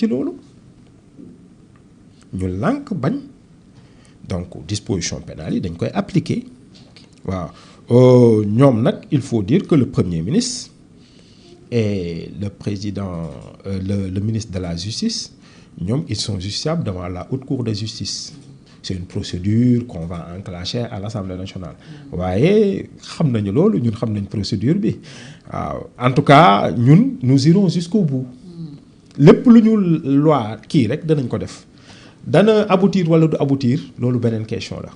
ci loolu ñu lànk bañ donc disposition pénale yi dañ koy appliquer waaw ñoom nag il faut dire que le premier ministre et le président le ministre de la justice ñoom ils sont justiciables devant la haute cour de justice. C'est une procédure qu'on va enclencher à l'Assemblée nationale waaye xam nañu loolu ñun xam nañ procédure bi waaw en tout cas ñun nous irons jusqu'au bout lépp lu ñu loi kii rek danañ ko def dana aboutir wala du aboutir loolu beneen question la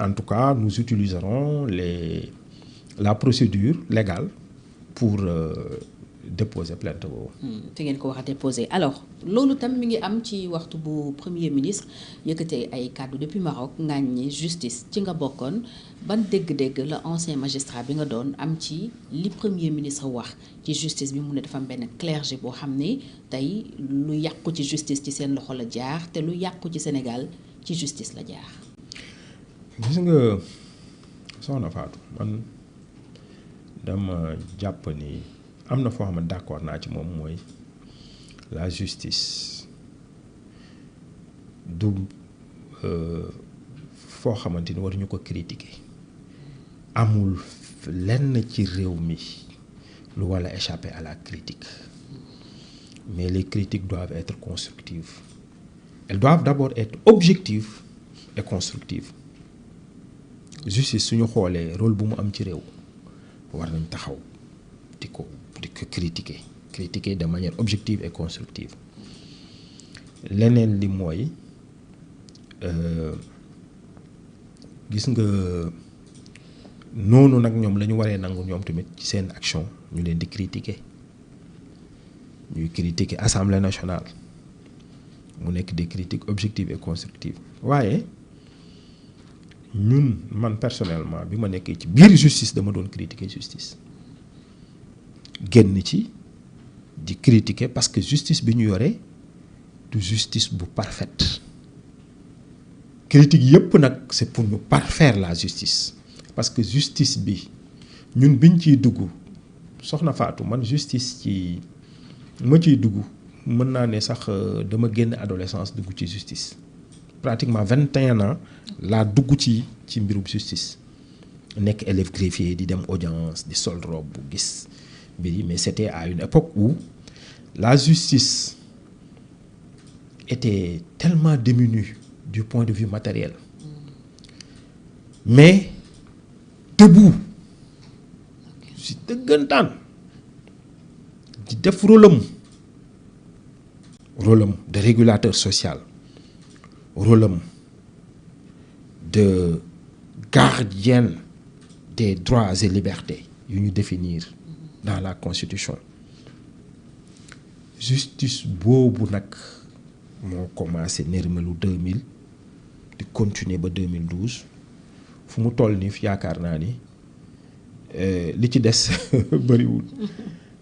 en tout cas nous utiliserons la procédure légale pour déposer plainte boobu. fi ngeen ko wax a déposer alors loolu tam mi ngi am ci waxtu bu premier ministre yëkkatee ay kàddu depuis Maroc ngaañ justice ci nga bokkoon ban dégg-dégg la ancien magistrat bi nga doon am ci li premier ministre wax ci justice bi mu ne dafa am benn clergé boo xam ne tey lu yàqu ci justice ci seen loxo la jaar te lu yàqu ci Sénégal ci justice la jaar. gis nga soxna Fatou man dama jàpp ni. am na foo xam ne d'accord naa ci moom mooy la justice du foo xamante ni waruñu ko critiquer amul lenn ci réew mi lu walla échapper à la critique mais les critiques doivent être constructives elles doivent d'abord être objectives et constructives justice suñu xoolee rôle bu mu am ci réew war nañ taxaw di ko critiquer de manière objective et constructive leneen li mooy gis nga noonu nag ñoom la ñu waree nangu ñoom tamit ci seen action ñu leen di critiquer ñuy critiquer Assemblée nationale mu nekk des critiques objectives et constructives waaye ñun man personnellement bi ma nekkee ci biir justice dama doon critiquer justice génn ci di critiquer parce que justice bi ñu yore du justice bu parfaite critique yépp nag c'est pour ñu parfaire la justice parce que justice bi ñun biñ ciy dugg soxna Fatou man justice ci ma ciy dugg mën naa ne sax dama génn adolescence dugg ci justice pratiquement 21 ans laa dugg ci mbirum justice nekk élève greffier di dem audience di sol robe bu gis mais c'était à une époque où la justice était tellement démunie du point de vue matériel mais debout si dëggantaan di def rôlam de régulateur social rôlam de gardienne des droits et libertés yu ñu définir dans la constitution justice boobu nag moo commencé nërmelu 2000 di continuer ba 2012 fu mu toll nii yaakaar naa ni li ci des bëriwul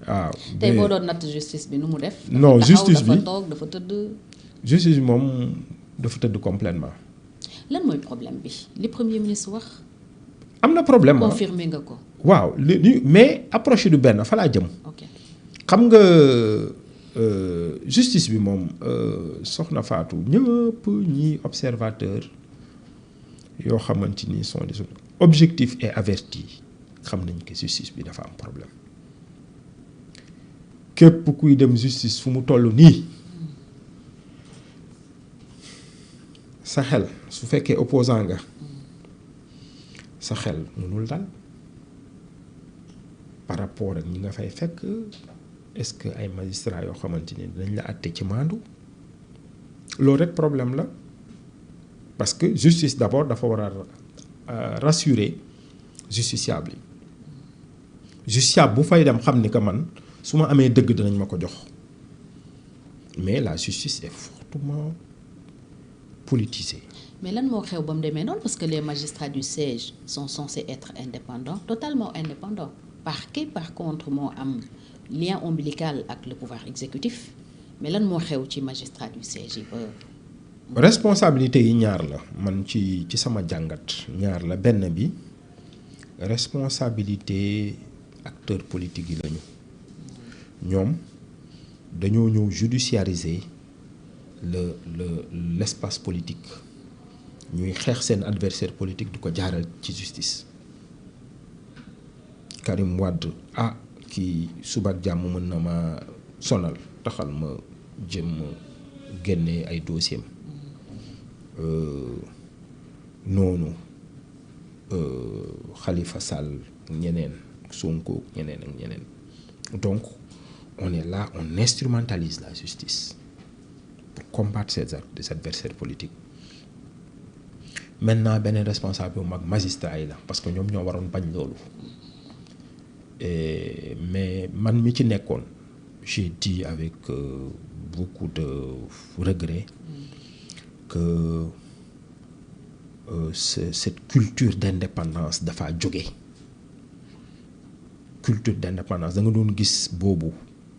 waaw. tey boo doon natt justice bi nu mu def. non justice bi dafa toog dafa tëdd. justice bi moom dafa tëdd complètement. lan mooy problème bi li premier ministre wax. am na problème confirmé nga ko. waaw mais approche du benn fa laa jëm. ok xam nga justice bi moom soxna Fatou ñëpp ñi observateur yoo xamante ni sont des objectifs et avertis xam nañ que justice bi dafa am problème képp kuy dem justice fu mu toll nii sa xel su fekkee opposant nga sa xel mënul dal par rapport ak ñi nga fay fekk est-ce que ay magistrats yoo xamante ni dinañ la àtte ci maandu loolu rek problème la parce que justice d'abord dafa war a rassurer justiciable yi justiciable bu fay dem xam ni que man su ma amee dëgg dinañ ma ko jox mais la justice est fortement politisée. mais lan moo xew ba mu demee noonu parce que les magistrats du siège sont censés être indépendants totalement indépendants parquet par contre moo am lien ombilical ak le pouvoir exécutif mais lan moo xew ci magistrat du siège yi ba. responsabilité yi ñaar la man ci sama jàngat ñaar la benn bi responsabilité acteurs politiques yi lañu ñoom dañoo ñëw judiciariser l'espace politique ñuy xeex seen adversaire politique du ko jaaral ci justice. Karim Wade kii suba ak jàmm mën na ma sonal taxal ma jëm génne ay dossier noonu Khalifa Sall ñeneen Sonko ñeneen ak ñeneen donc on est là, on instrumentalise la justice pour combattre ces adversaires politiques. Maintenant beneen responsable bu mag magistrat yi la parce que ñoom ñoo waroon bañ loolu mais man mi ci nekkoon j'ai dit avec beaucoup de regret que cette culture d'indépendance dafa jóge culture d'indépendance da nga doon gis boobu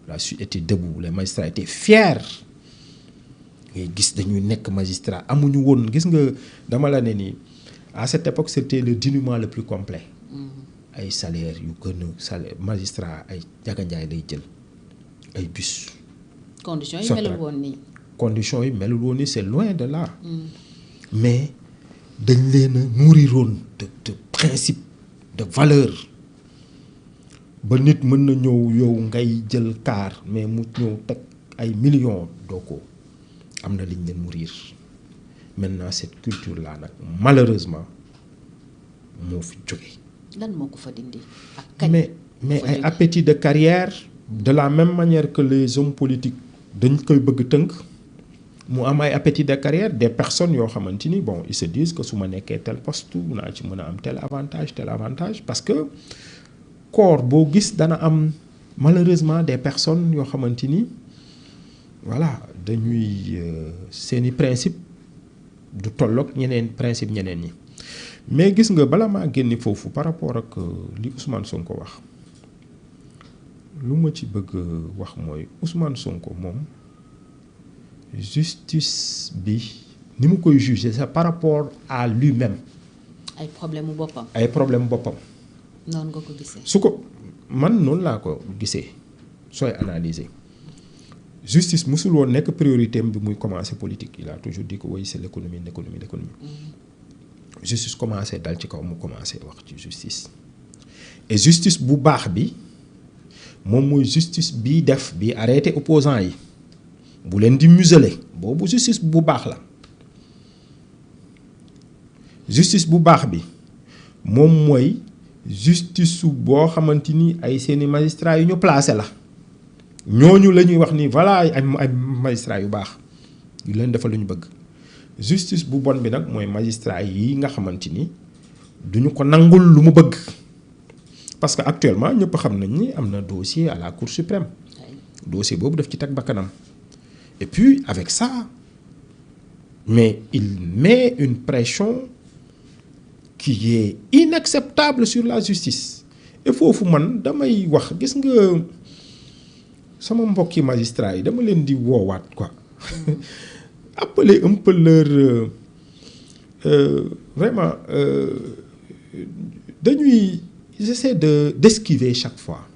la suite était debout les magistrats étaient fiers ngay gis dañuy nekk magistrat amuñu woon gis nga dama la ne nii à cette époque c'était le dénouement le plus complet ay salaire yu gën a salaire magistrat ay jaganjaay lay jël ay bus. conditions yi melul woon nii. conditions yi melul woon nii c'est loin de là. mais dañ leen a nourriroon de principe de valeur ba nit mën na ñëw yow ngay jël car mais mu ñëw teg ay millions doo ko am na liñ leen nourrir maintenant cette culture là nag malheureusement moo fi jóge. lan moo ko fa dindi ak kañ. mais ay appétit de carrière de la même manière que les hommes politiques dañ koy bëgg tënk mu am ay appétit de carrière des personnes yoo xamante ni bon ils se disent que su ma nekkee tel poste naa ci mën a am tel avantage parce que corps boo gis dana am malheureusement des personnes yoo xamante ni voilà dañuy seeni principe du tolloog ñeneen principe ñeneen ñi. mais gis nga bala maa génni foofu par rapport ak li Ousmane Sonko wax lu ma ci bëgg wax mooy Ousmane Sonko moom justice bi ni mu koy juger c'est par rapport à lui-même. ay problème mu boppam. ay problème boppam. noonu nga ko gisee. su ko man noonu laa ko gisee sooy analyser justice musul woon nekk priorité am bi muy commencer politique il a toujours dit que oui c'est l'économie. Justice commencé dal ci kaw mu commencé wax ci justice et justice bu baax bi moom mooy justice bi def bi arrêté opposants yi bu leen di museler boobu justice bu baax la justice bu baax bi moom mooy justice su boo xamante ni ay seeni magistrats yu ñu placé la ñooñu la ñuy wax ni voilà ay magistrats yu baax yu leen defal lu ñu bëgg. justice bu bon bi nag mooy magistrat yi nga xamante ni duñu ko nangul lu mu bëgg parce que actuellement ñëpp xam nañ ni am na dossier à la Cour suprême dossier boobu daf ci teg bakkanam et puis avec ça mais il met une pression qui est inacceptable sur la justice et foofu man damay wax gis nga sama mbokki magistrat yi dama leen di woowaat quoi appeler un peu leur vraiment dañuy j'essaie d'esquiver chaque fois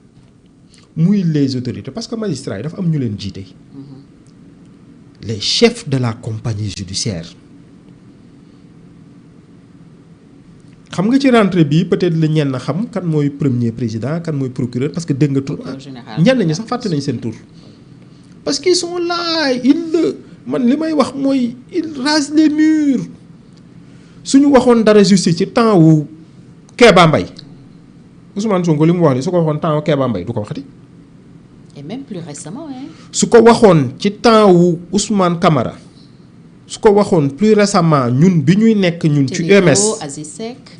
muy les autorités parce que magistrats yi dafa am ñu leen jiite les chefs de la compagnie judiciaire xam nga ci rentrée bi peut-être la ñenn xam kan mooy premier président kan mooy procureur parce que dégg nga tur ñenn ñi sax fàtte nañ seen tur parce qu'ils sont là man li may wax mooy il rase les murs suñu waxoon dara justice ci temps wu Kéba Mbaye Ousmane Sonko li mu wax ni su ko waxoon temps wu Kéba Mbaye du ko waxati. et même plus récemment su ko waxoon ci temps wu Ousmane Camara su ko waxoon plus récemment ñun bi ñuy nekk ñun ci UMS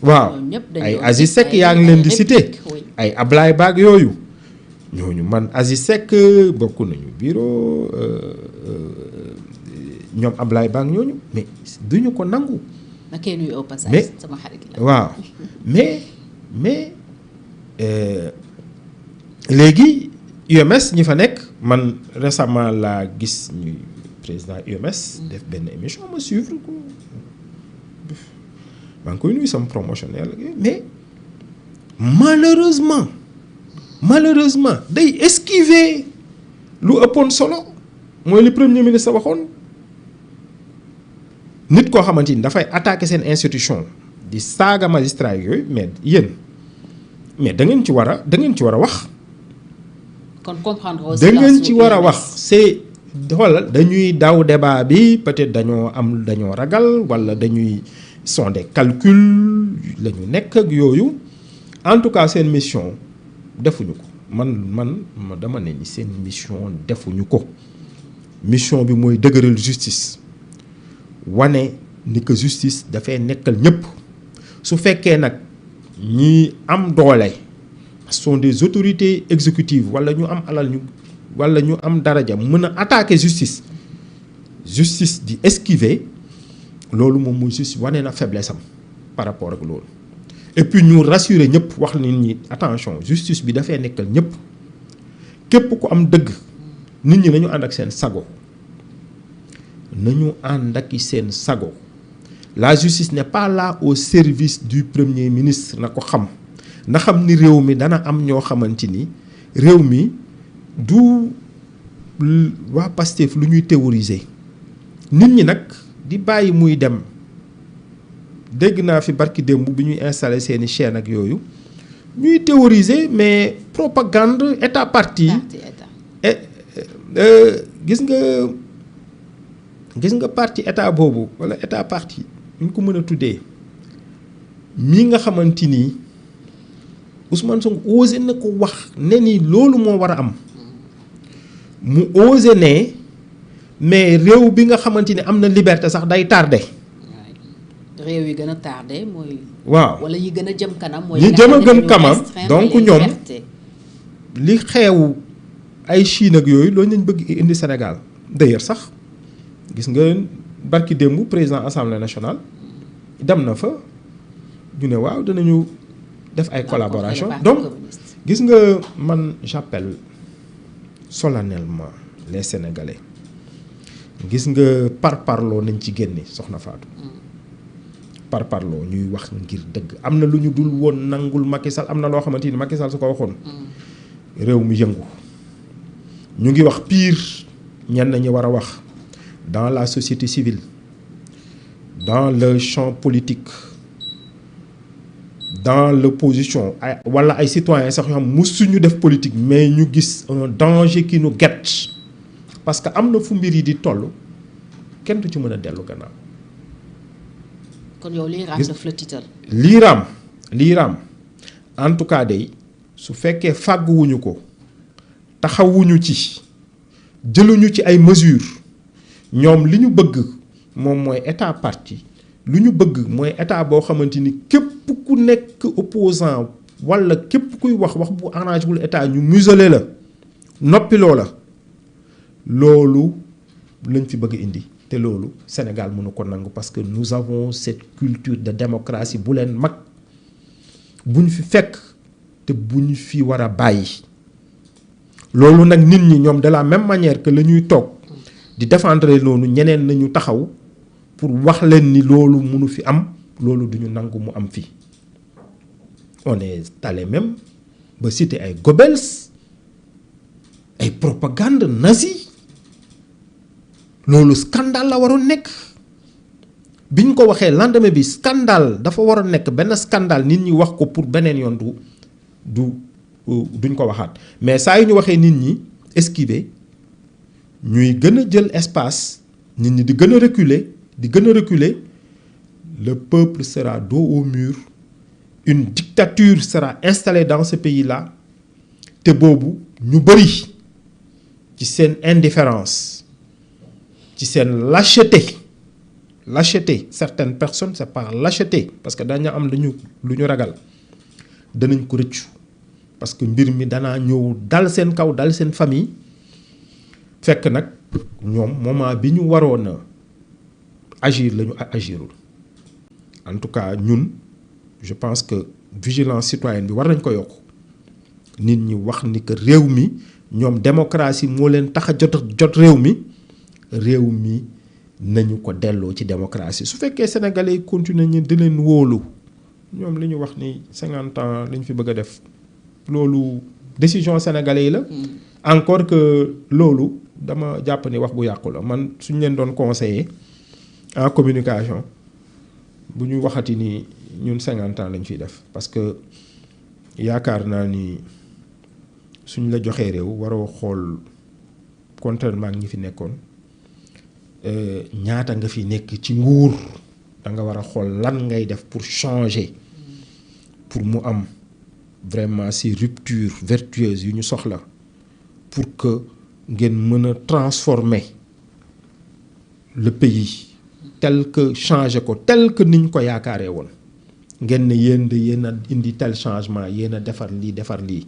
waaw ay Aziz Seck yaa ngi leen di citer ay Ablaye Baag yooyu ñooñu man Aziz Seck bokk nañu bureau ñoom Ablaye Baag ñooñu mais duñu ko nangu. na koy nuyu au passage sama xarit la. waaw mais léegi UMS ñi fa nekk man récemment laa gis ñuy président UMS def benn émission ma suivre ko maa ngi koy nuyu sama promotionnel mais malheureusement day esquiver lu ëppoon solo mooy li premier ministre waxoon nit koo xamante ni dafay attaquer seen institution di saaga magistrat yooyu mais yéen mais da ngeen ci war a wax. kon comprendre aussi da ngeen ci war a wax c'est xoolal dañuy daw débat bi peut-être dañoo ragal wala dañuy sont des calculs la ñu nekk ak yooyu en tout cas seen mission defuñu ko man dama ne ni seen mission defuñu ko mission bi mooy dëgëral justice wane ni que justice dafay nekkal ñëpp su fekkee nag ñi am doole sont des autorités exécutives wala ñu am alal wala ñu am daraja mën a attaquer justice di esquiver loolu moom mooy justice wane na faiblesse am par rapport ak loolu et puis ñu rassurer ñëpp wax nit ñi attention justice bi dafay nekkal ñëpp képp ku am dëgg nit ñi nañu ànd ak seen sago la justice n'est pas là au service du premier ministre na ko xam na xam ni réew mi dana am ñoo xamante ni réew mi du waa Pastef lu ñuy théoriser nit ñi nag di bàyyi muy dem dégg naa fi barki démb bi ñuy installer seeni chaîne ak yooyu ñuy théoriser mais propagande état parti gis nga parti état boobu wala état parti ñu ko mën a tuddee mii nga xamante ni Ousmane Sonko osé na ko wax ne ni loolu moo war a am mu osé ne mais réew bi nga xamante ni am na liberté sax day tardé. réew yi gën a tardé mooy. waaw wala yi gën a jëm kanam. mooy yi jëm a gëm kanam donc ñoom li xeewu ay Chine ak yooyu loolu lañ bëgg indi Sénégal d'ailleurs sax gis nga barki démb président assemblée nationale dem na fa ñu ne waaw danañu def ay collaboration donc gis nga man j'appelle solennellement les Sénégalais gis nga parparloo nañ ci génne soxna Fatou parparloo ñuy wax ngir dëgg am na lu ñu dul woon nangul Macky Sall am na loo xamante ni Macky Sall su ko waxoon réew mi yëngu ñu ngi wax pire ñenn ñi war a wax dans la société civile dans le champ politique dans l'opposition ay wala ay citoyens sax yoo xam musuñu def politique mais ñu gis un danger qui nous guette parce que am na fu mbir yi di toll kenn du ci mën a dellu gannaaw. kon yow lii raam daf la tiital. lii raam en tout cas day su fekkee fàgguwuñu ko taxawuñu ci jëluñu ci ay mesures ñoom li ñu bëgg moom mooy état parti lu ñu bëgg mooy état boo xamante ni képp ku nekk opposant wala képp kuy wax bu arrangé wul état ñu muselé la noppiloo la loolu lañ fi bëgg indi te loolu Sénégal mënu ko nangu parce que nous avons cette culture de démocratie bu leen mag buñ fi fekk te buñ fi war a bàyyi loolu nag nit ñi ñoom de la même manière que la ñuy toog di défendre loolu ñeneen nañu taxaw pour wax leen ni loolu mënu fi am loolu duñu nangu mu am fi on est allé même ba citer ay Goebbels ay propagande nazie loolu scandale la waroon nekk biñ ko waxee lendemain bi scandale dafa waroon nekk benn scandale nit ñi wax ko pour beneen yoon duñ ko waxaat mais saa yu ñu waxee nit ñi esquiver ñuy gën a jël espace nit ñi di gën a reculer le peuple sera dos au mur une dictature sera installée dans ce pays-là te boobu ñu bëri ci seen indifférence ci seen lâcheté certaines personnes c'est par lâcheté parce que dañu am lu ñu ragal danañ ko rëccu parce que mbir mi danaa ñëw dal seen kaw dal seen famille fekk nag ñoom moment bi ñu waroon a agir la ñu agirul en tout cas ñun je pense que vigilance citoyenne bi war nañ ko yokk nit ñi wax ni que réew mi ñoom démocratie moo leen tax a jot réew mi nañu ko delloo ci démocratie su fekkee sénégalais yi continuer ñu di leen wóolu ñoom li ñu wax ni 50 ans lañ fi bëgg a def loolu décision sénégalais yi la. encore que loolu dama jàpp ni wax bu yàqu la man suñ leen doon conseiller en communication bu ñu waxati ni ñun 50 ans lañ fiy def parce que yaakaar naa ni suñ la joxee réew waroo xool contrairement ak ñi fi nekkoon ñaata nga fi nekk ci nguur da nga war a xool lan ngay def pour changer pour mu am vraiment ces ruptures vertueuses yu ñu soxla pour que ngeen mën a transformer le pays tel que changer ko tel que niñ ko yaakaaree woon ngeen ne yéen a indi tel changement yéen a defar lii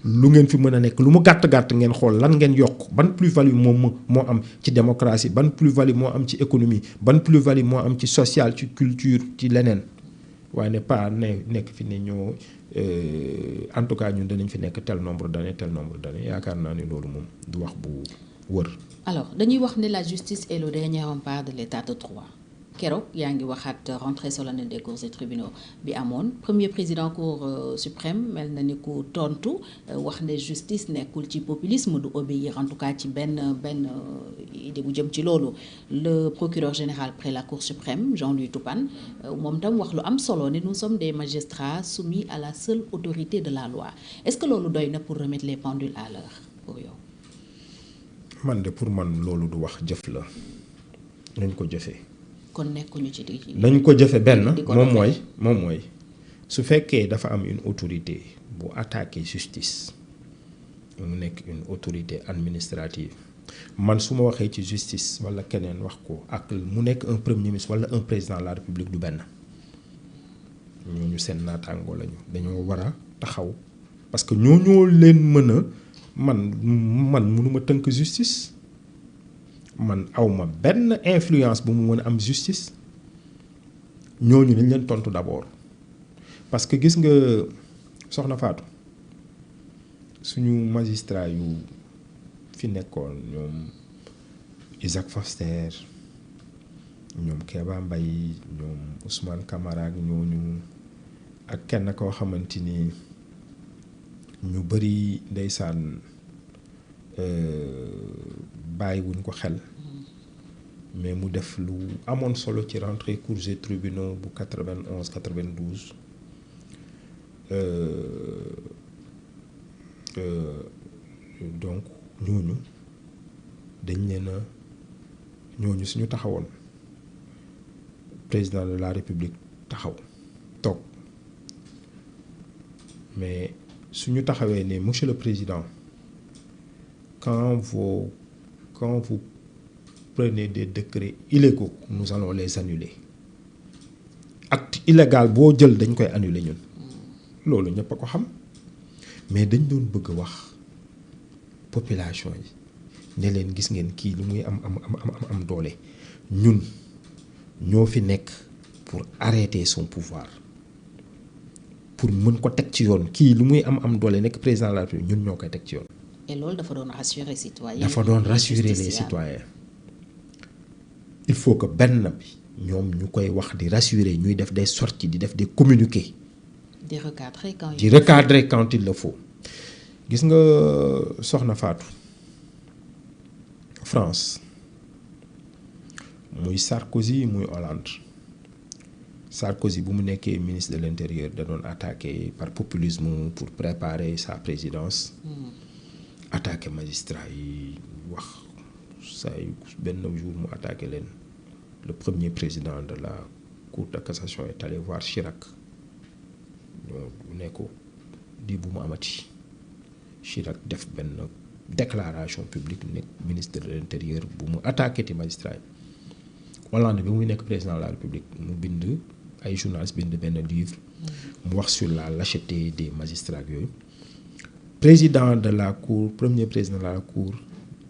lu ngeen fi mën a nekk lu mu gàtt ngeen xool lan ngeen yokk ban plus-value moo am ci démocratie ban plus-value moo am ci économie ban plus-value moo am ci social ci culture ci leneen waaye ne pas nekk fi ne ñoo en tout cas ñun danañ fi nekk tel nombre d'années yaakaar naa ni loolu moom du wax bu wër. alors dañuy wax ne la justice est le dernier rempart de l'état de droit keroog yaa ngi waxaat rentrée solennelle des cours et tribunaux bi amoon premier président cour suprême mel na ni ku tontu wax ne justice nekkul ci populisme du obéir en tout cas ci benn idée bu jëm ci loolu le procureur général près la cour suprême Jean-Louis Toupane moom tam wax lu am solo ne nous sommes des magistrats soumis à la seule autorité de la loi est-ce que loolu doy na pour remettre les pendules à l'heure pour yow. man de pour man loolu du wax jëf la nañ ko jëfee. kon nekkuñu ci nañ ko jëfe benn moom mooy su fekkee dafa am une autorité bu attaquer justice mu nekk une autorité administrative man su ma waxee ci justice walla keneen wax ko ak mu nekk un premier ministre walla un président de la république du benn ñooñu seen naataangoo lañu dañoo war a taxaw parce que ñoo leen mën a man mënuma tënk justice man awma benn influence bu mu mën a am justice ñooñu dañ leen tontu d'abord parce que gis nga soxna Fatou suñu magistrat yu fi nekkoon ñoom Isaac Foster ñoom Kéba Mbaye ñoom Ousmane Camara ak ñooñu ak kenn koo xamante ni ñu bari ndeysaan bàyyi wuñ ko xel mais mu def lu amoon solo ci rentrée cours et tribunaux bu 91 92 donc ñooñu dañ leen a ñooñu suñu taxawoon président de la république taxaw toog mais suñu taxawee ne monsieur le président quand vous prenez des décrets illégaux nous allons les annuler acte illégal boo jël dañ koy annuler ñun loolu ñëpp a ko xam mais dañ doon bëgg a wax population yi ne leen gis ngeen kii lu muy am doole ñun ñoo fi nekk pour arrêter son pouvoir pour mën ko teg ci yoon kii lu muy am doole nekk président de la République ñun ñoo koy teg ci yoon. et loolu dafa doon rassurer citoyens. dafa doon rassurer les citoyens. il faut que benn bi ñoom ñu koy wax di rassurer ñuy def des sorties di def des communiqués. di recadrer quand il le faut. gis nga soxna Fatou France muy Sarkozy muy Hollande Sarkozy bu mu nekkee ministre de l'intérieur da doon attaqué par populisme pour préparer sa présidence. attaqué magistrat yi wax saa yu benn jour mu attaqué leen le premier président de la cour de cassation est allé voir Chirac ne ko di bu mu amati Chirac def benn déclaration publique nekk ministre de l'intérieur bu mu attaqué ti magistrat yi. Hollande bi muy nekk président de la République mu bind ay journalistes bind benn livre mu wax sur la lâcheté des magistrats yooyu. Président de la cour premier président de la cour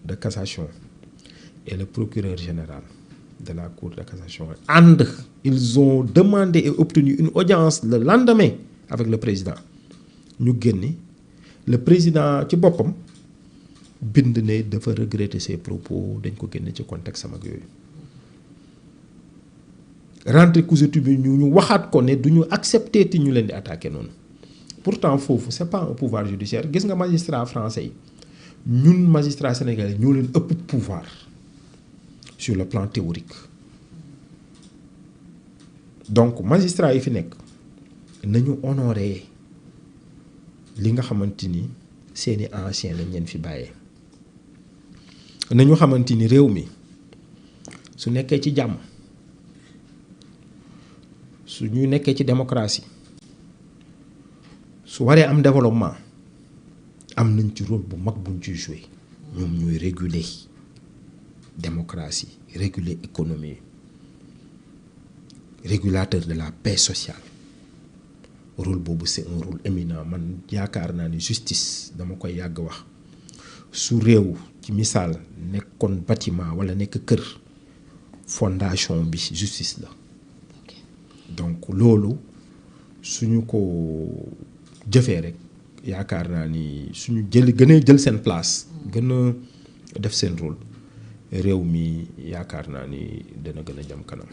de cassation et le procureur général de la cour de cassation ànd ils ont demandé et obtenu une audience le lendemain avec le président ñu génne le président ci boppam bind ne dafa regretter ses propos dañ ko génne ci contexte am ak yooyu rentrée cours bi ñu waxaat ko ne du ñu accepter ti ñu leen di attaquer noonu. pourtant foofu c'est pas un pouvoir judiciaire gis nga magistrat français yi ñun magistrat sénégalais ñoo leen ëpp pouvoir sur le plan théorique donc magistrat yi fi nekk nañu honorer li nga xamante ni seeni ancien lañ leen fi bàyyee nañu xamante ni réew mi su nekkee ci jàmm su ñu nekkee ci démocratie su waree am développement am nañ ci rôle bu mag buñ ciy jouer ñoom ñooy réguler démocratie réguler économie régulateur de la paix sociale rôle boobu c'est un rôle éminent man yaakaar naa ni justice dama koy yàgg wax su réew ci misaal nekkoon bâtiment wala nekk kër fondation bi justice la donc loolu suñu ko jëfee rek yaakaar naa ni suñu gën a jël seen place gën a def seen rôle réew mi yaakaar naa ni dana gën a jëm kanam.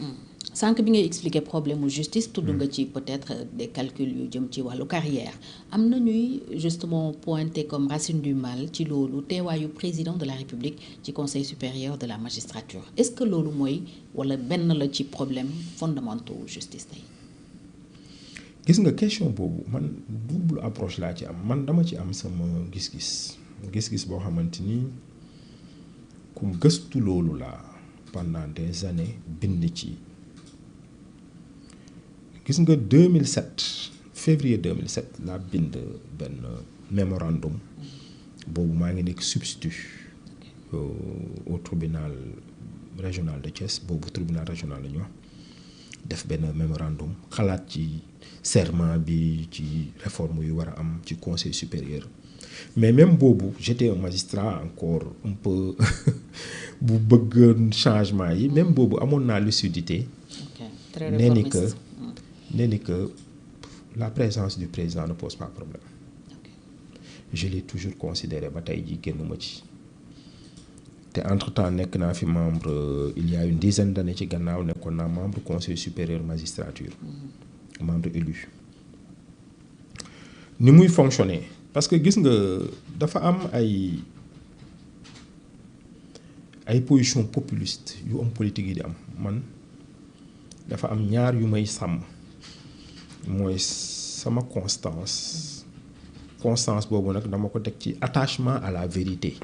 sànq bi ngay expliquer problème mu justice tudd nga ci peut-être des calculs yu jëm ci wàllu carrière am na ñuy justement pointer comme racine du mal ci loolu teewaayu président de la République ci conseil supérieur de la magistrature est-ce que loolu mooy wala benn la ci problème fondamentaux justice tey. gis nga question boobu man double approche laa ci am man dama ci am sama gis-gis boo xamante ni ku gëstu loolu la pendant des années bind ci. gis nga 2007 février 2007 laa bind benn mémorandum boobu maa ngi nekk substitut au tribunal régional de Thiès boobu tribunal régional la ñu wax def benn mémorandum xalaat ci serment bi ci réforme yu war a am ci conseil supérieur mais même boobu j'étais un magistrat encore un peu bu bëgg changement yi même boobu amoon naa lucidité nee ni que la présence du président ne pose pas problème. Je l'ai toujours considéré ba tey ji génnuma ci te entre-temps nekk naa fi membre il y a une dizaine d'années ci gannaaw nekkoon naa membre conseil supérieur magistrature membre élu ni muy fonctionner parce que gis nga dafa am ay position populiste yu am politique yi di am man dafa am ñaar yu may sàmm mooy sama constance boobu nag dama ko teg ci attachement à la vérité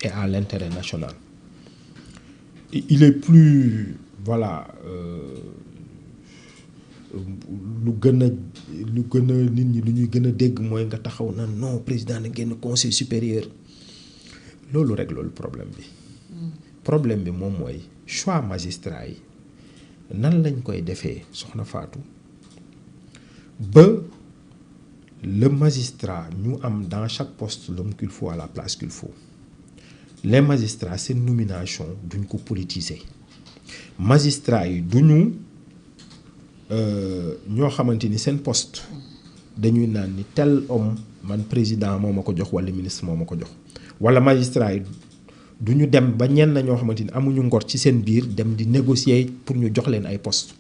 et à l'intérêt national et il est plus voilà lu gën a nit ñi lu ñuy gën a dégg mooy nga taxaw na non président na génn conseil supérieur loolu rek loolu problème bi moom mooy choix magistrat yi nan lañ koy defee soxna Fatou ba le magistrat ñu am dans chaque poste l'homme qu'il faut à la place qu'il faut les magistrats seen nomination duñ ko politiser magistrats yi duñu ñoo xamante ni seen poste dañuy naan ni tel homme man président moo ma ko jox wala ministre moo ma ko jox wala magistrats yi duñu dem ba ñenn ñoo xamante ni amuñu ngor ci seen biir dem di négocier pour ñu jox leen ay poste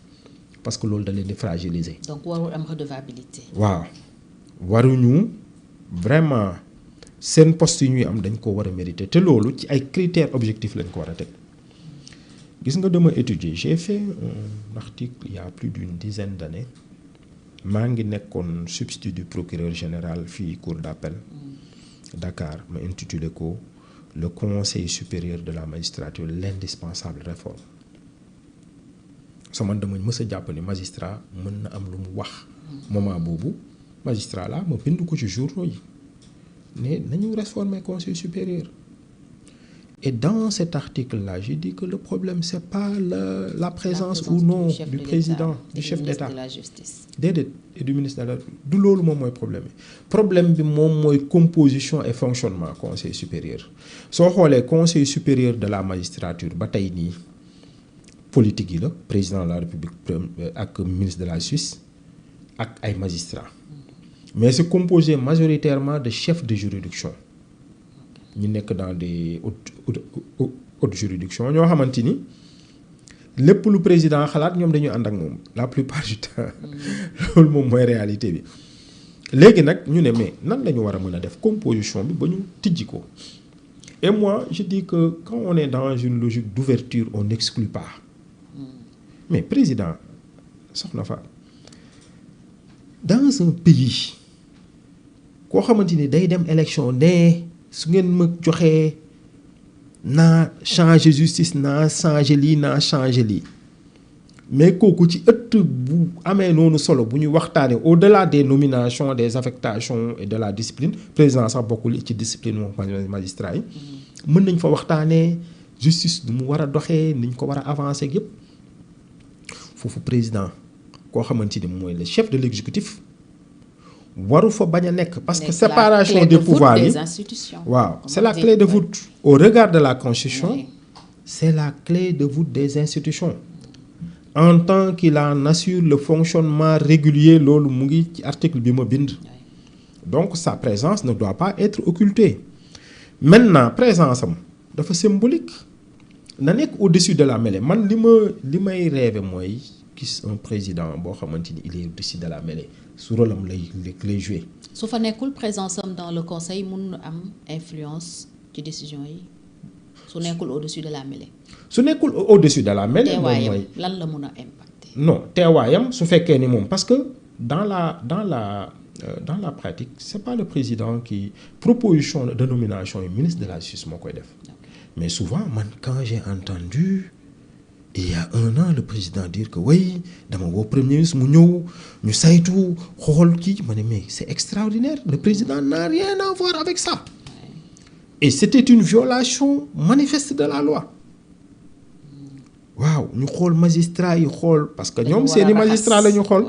parce que loolu da leen di fragiliser. donc warul am redevabilité. waaw waruñu vraiment seen poste yi ñuy am dañ ko war a mériter te loolu ci ay critères objectifs lañ ko war a teg gis nga dama étudier j'ai fait un article il y a plus d'une dizaine d'années maa ngi nekkoon substitut du procureur général fii cour d'appel Dakar ma intitulé ko le conseil supérieur de la magistrature l'indispensable réforme sama dama mës a jàpp ni magistrat mën na am lu mu wax moment boobu magistrat la ma bind ko ci journaux yi ne nañu réformer conseil supérieur et dans cet article là j'ai dit que le problème c'est pas la présence ou non du président du chef d'État déedéet et du ministre de la du loolu moom mooy problème bi moom mooy composition et fonctionnement conseil supérieur soo xoolee conseil supérieur de la magistrature ba tey nii politique yi la président de la République ak ministre de la Justice ak ay magistrats mais c'est composé majoritairement de chefs de juridiction ñu nekk dans des hautes juridictions ñoo xamante ni lépp lu président xalaat ñoom dañuy ànd ak moom la plupart du temps loolu moom mooy réalité bi léegi nag ñu ne mais nan la ñu war a mën a def composition bi ba ñu tijji ko et moi je dis que quand on est dans une logique d'ouverture on n'exclut pas mais président soxna fa dans un pays koo xamante ni day dem élection ne su ngeen ma joxee naa changer justice naa changer lii naa changer lii mais kooku ci ëtt bu amee noonu solo bu ñu waxtaanee au-delà des nominations des affectations et de la discipline président sax bokkul ci discipline moom magistrat yi mën nañ fa waxtaanee justice du mu war a doxee niñ ko war a avancer ak yëpp foofu président koo xamante ni mooy le chef de l'exécutif waru fa bañ a nekk parce que séparation des pouvoirs yi waaw c'est la clé de voûte au regard de la constitution c'est la clé de voûte des institutions en tant qu'il en assure le fonctionnement régulier loolu mu ngi ci article bi ma bind donc sa présence ne doit pas être occultée maintenant présence am dafa symbolique na nekk au-dessus de la mêlée man li may rêver mooy gis un président boo xamante ni il est au-dessus de la mêlée su rôle am lay jouer su fa nekkul présence am dans le conseil mun na am influence ci décision yi su nekkul au-dessus de la mêlée. su nekkul au-dessus de la mêlée. moom mooy lan la mun a impacter. non teewaayam su fekkee ni moom parce que dans la pratique c'est pas le président qui proposition de nomination yi ministre de la justice moo koy def mais souvent man quand j'ai entendu il y a 1 an le président dire que oui dama woo premier ministre mu ñëw ñu saytu xool kii ma ne mais c'est extraordinaire le président n'a rien à voir avec ça et c'était une violation manifeste de la loi waaw ñu xool magistrat yi xool parce que ñoom seeni magistrat la ñu xool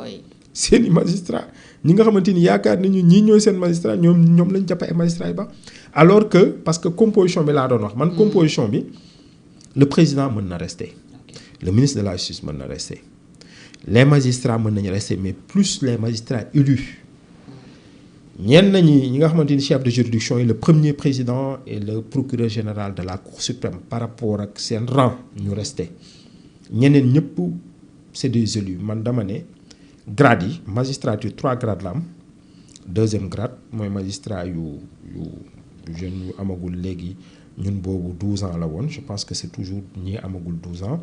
seeni magistrat ñi nga xamante ni yaakaar nañu ñii ñooy seen magistrat ñoom lañ jàpp ay magistrat yi ba alors que parce que composition bi laa doon wax man composition bi le président mën na rester le ministre de la justice mën na rester les magistrats mën nañu rester mais plus les magistrats élus ñenn ñi nga xamante ni chef de juridiction yi le premier président et le procureur général de la cour suprême par rapport ak seen rang ñu rester ñeneen ñëpp c'est des élus man dama ne grades yi magistrature 3 grades la am 2e grade mooy magistrat yu jeunes yu amagul léegi ñun boobu 12 ans la woon je pense que c'est toujours ñi amagul 12 ans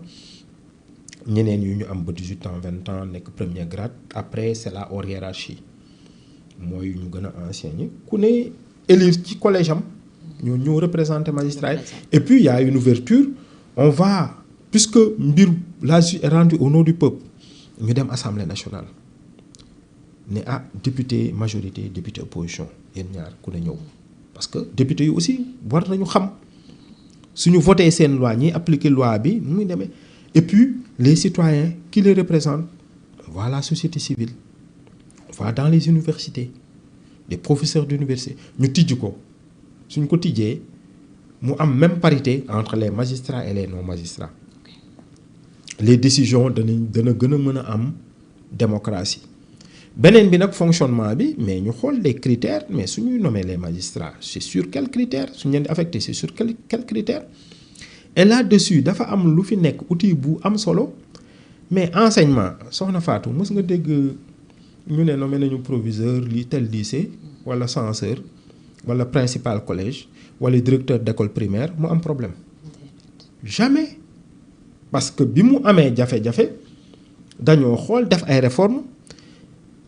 ñeneen yu ñu am ba 18 ans 20 ans nekk premier grade après c'est la haute hiérarchie mooy ñu gën a ancien ñi ku ne élire ci collège am ñoo représenter magistrat yi et puis il y a une ouverture on va puisque mbir la justice est rendue au nom du peuple ñu dem assemblée nationale ne député majorité député opposition yéen ñaar ku ne ñëw parce que député yi aussi war nañu xam suñu voté seen loi ñiy appliquer loi bi nu muy demee et puis les citoyens qui les représentent on va la société civile on va dans les universités des professeurs d'université ñu tijj ko suñ ko tijjee mu am même parité entre les magistrats et les non magistrats les décisions dana gën a mën a am démocratie beneen bi nag fonctionnement bi mais ñu xool les critères mais suñuy nommer les magistrats c'est sur quels critères suñu leen di affecté c'est sur quels critères et là-dessus dafa am lu fi nekk outil bu am solo mais enseignement soxna Fatou mës nga dégg ñu ne nommé nañu proviseur li tel lycée wala censeur wala principal collège wala directeur d'école primaire mu am problème jamais parce que bi mu amee jafe-jafe dañoo xool def ay réformes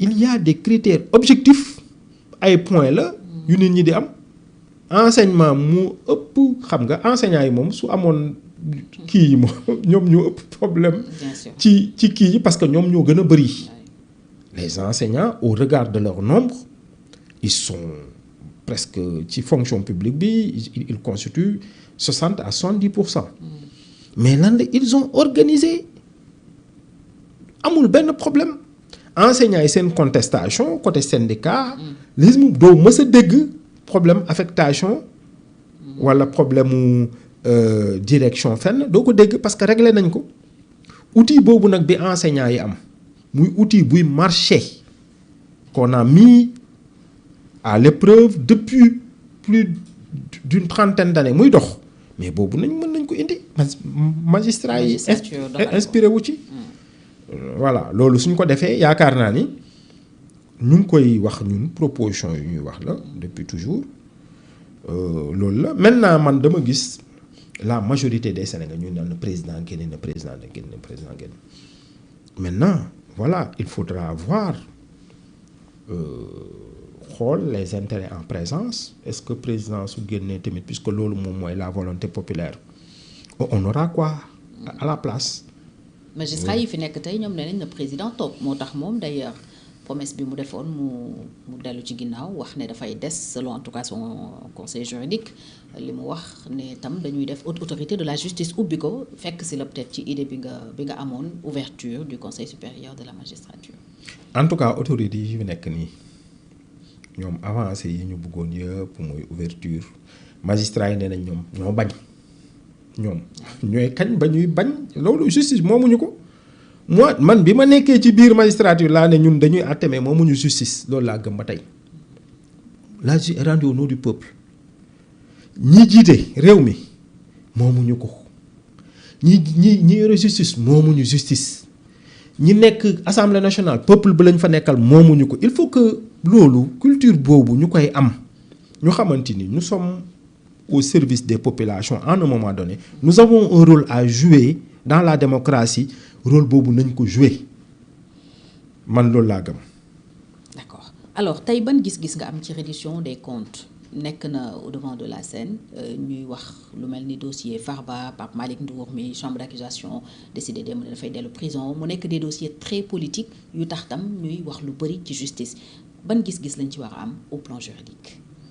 il y a des critères objectifs ay points la yu nit ñi di am enseignement mu ëpp xam nga enseignants yi moom su amoon kii yi moom ñoom ñoo ëpp problème ci kii yi parce que ñoom ñoo gën a bari les enseignants au regard de leur nombre ils sont presque ci fonction publique bi ils constituent 60 à 70%. Mais lan la ils ont organisé amul benn problème enseignants yi seen contestation côté syndicat les doo mës a dégg problème affectation wala problème mu direction fenn doo ko dégg parce que réglé nañ ko outil boobu nag bi enseignants yi am muy outil buy marché qu'on a mis à l'épreuve depuis plus d'une trentaine d'années muy dox mais boobu mën nañ ko indi magistrat yi inspiré wu ci voilà loolu suñ ko defee yaakaar naa ni ñu ngi koy wax ñun proposition yu ñuy wax la depuis toujours loolu la maintenant man dama gis la majorité des Sénégalais ñu naan président génne na président génne maintenant voilà il faudra voir xool les intérêts en présence est-ce que président su génnee tamit puisque loolu moom mooy la volonté populaire on aura quoi à la place. magistrat yi fi nekk tey ñoom nee nañ na président toog moo tax moom d'ailleurs promesse bi mu defoon mu dellu ci ginnaaw wax ne dafay des selon en tout cas son conseil juridique li mu wax ne tam dañuy def haute autorité de la justice ubbi ko fekk si la peut-être ci idée bi nga amoon ouverture du conseil supérieur de la magistrature. en tout cas autorité yi fi nekk nii ñoom avancé yi ñu bëggoon yëpp mooy ouverture magistrat yi nee nañ ñoom ñoo bañ ñoom ñooy kañ ba ñuy bañ loolu justice moomuñu ko. man bi ma nekkee ci biir magistrature laa ne ñun dañuy àtte mais moomuñu justice loolu laa gëm ba tey la justice est rendue au nom du peuple ñi jiite réew mi moomuñu ko ñi yore justice moomuñu justice ñi nekk assemblée nationale peuple bi lañ fa nekkal moomuñu ko il faut que loolu culture boobu ñu koy am ñu xamante ni nous sommes au service des populations à un moment donné nous avons un rôle à jouer dans la démocratie. rôle boobu nañ ko jouer man loolu laa gëm. d'accord alors tey ban gis-gis nga am ci reddition des comptes nekk na au devant de la scène ñuy wax lu mel ni dossier Farba Pape Malick Ndour mi chambre d'accusation décidé dem ne dafay dellu prison mu nekk des dossiers très politiques yu tax tam ñuy wax lu bari ci justice ban gis-gis lañ ci war a am au plan juridique.